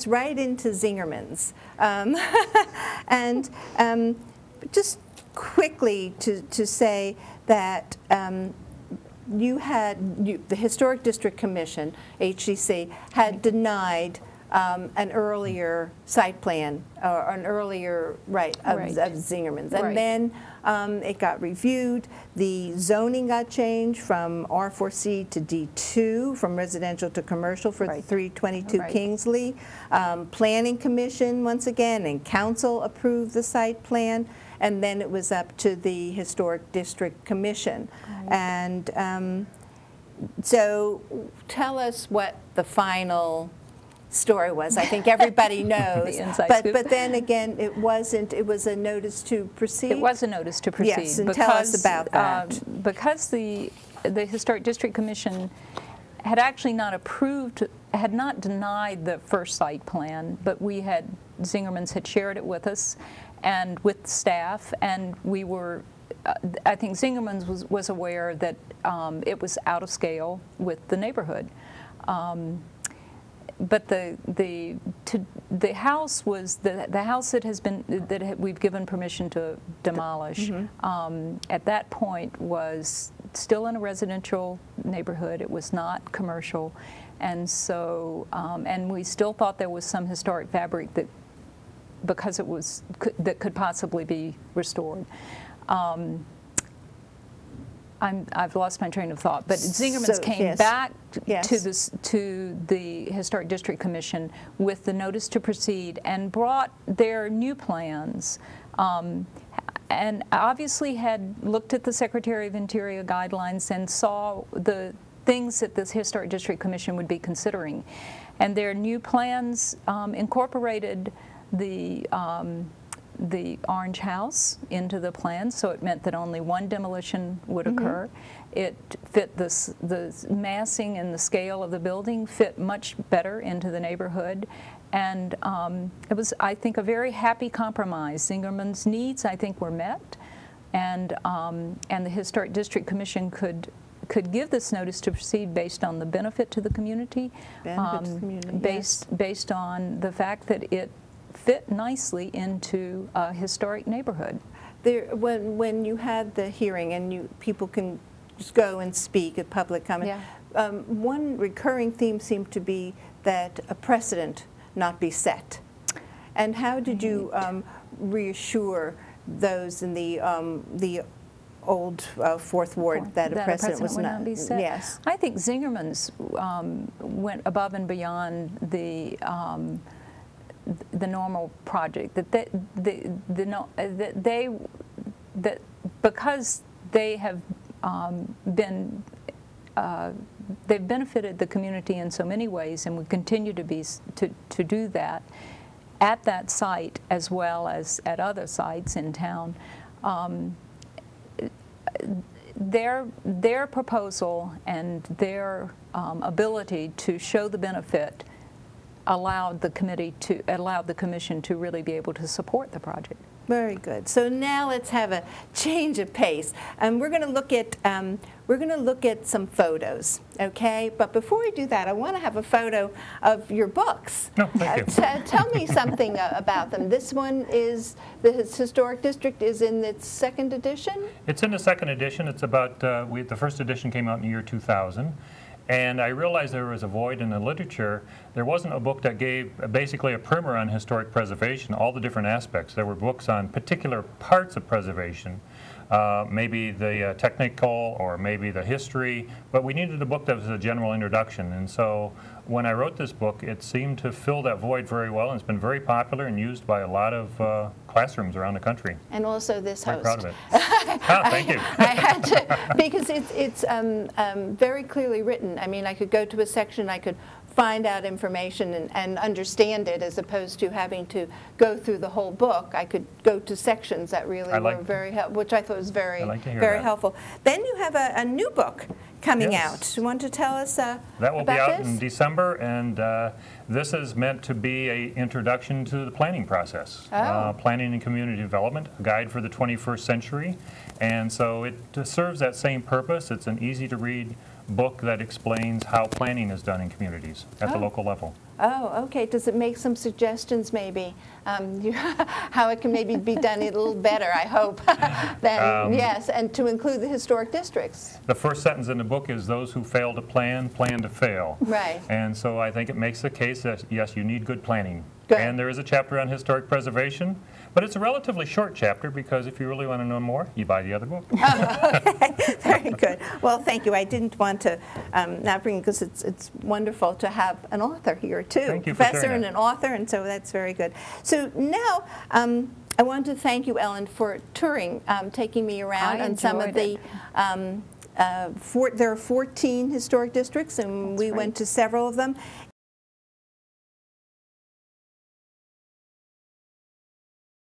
goes right into Zingerman's. And just quickly to say that the Historic District Commission, HDC, had denied an earlier site plan, or an earlier, of Zingerman's. And then it got reviewed. The zoning got changed from R4C to D2, from residential to commercial for the 322 Kingsley. Planning Commission, once again, and council approved the site plan. And then it was up to the Historic District Commission. And so tell us what the final story was. I think everybody knows. But then again, it wasn't. It was a notice to proceed. It was a notice to proceed. Yes, and tell us about that. Because the Historic District Commission had actually not approved, had not denied the first site plan, but Zingerman's had shared it with us and with staff, and we were, I think Zingerman's was aware that it was out of scale with the neighborhood. But the house was the house that has been we've given permission to demolish. At that point was still in a residential neighborhood. It was not commercial, and so and we still thought there was some historic fabric that, because it was that could possibly be restored. I've lost my train of thought, but Zingerman's came back to the Historic District Commission with the notice to proceed and brought their new plans, and obviously had looked at the Secretary of Interior guidelines and saw the things that this Historic District Commission would be considering, and their new plans incorporated the orange house into the plan, so it meant that only one demolition would occur. It fit the massing and the scale of the building fit much better into the neighborhood, and it was, I think, a very happy compromise. Zingerman's needs, I think, were met, and the Historic District Commission could give this notice to proceed based on the benefit to the community, based on the fact that it fit nicely into a historic neighborhood. When you had the hearing, and people can just go and speak at public comment, one recurring theme seemed to be that a precedent not be set. And how did you reassure those in the old Fourth Ward that a precedent was not be set? Yes. I think Zingerman's went above and beyond the normal project, that because they have they've benefited the community in so many ways, and we continue to do that at that site as well as at other sites in town. Their proposal and their ability to show the benefit allowed the commission to really be able to support the project. Very good. So now let's have a change of pace, and we're going to look at some photos, okay? But before we do that, I want to have a photo of your books. No, thank you. Tell me something about them. This one is the Historic District is in its second edition. It's in the second edition. It's about the first edition came out in the year 2000. And I realized there was a void in the literature. There wasn't a book that gave basically a primer on historic preservation, all the different aspects. There were books on particular parts of preservation, maybe the technical or maybe the history, but we needed a book that was a general introduction. And so when I wrote this book, it seemed to fill that void very well, and it's been very popular and used by a lot of classrooms around the country. And also this host. Very proud of it. Thank you. I had to, because it's very clearly written. I mean, I could go to a section, I could find out information and understand it, as opposed to having to go through the whole book. I could go to sections that really were very helpful, which I thought was very helpful. Then you have a new book coming out. You want to tell us about this? That will be out in December, and this is meant to be an introduction to the planning process. Planning and Community Development, a guide for the 21st century. And so it serves that same purpose. It's an easy-to-read book that explains how planning is done in communities at the local level. Oh, okay. Does it make some suggestions, maybe, how it can maybe be done a little better, I hope, yes, and to include the historic districts? The first sentence in the book is, those who fail to plan to fail. Right. And so I think it makes the case that, yes, you need good planning. Good. And there is a chapter on historic preservation, but it's a relatively short chapter, because if you really want to know more, you buy the other book. Oh, okay. Very good. Well, thank you. I didn't want to not bring, because it's wonderful to have an author here, too. Thank you for Professor sharing and an author, and so that's very good. So now, I want to thank you, Ellen, for touring, taking me around on some of the there are 14 historic districts, and we went to several of them.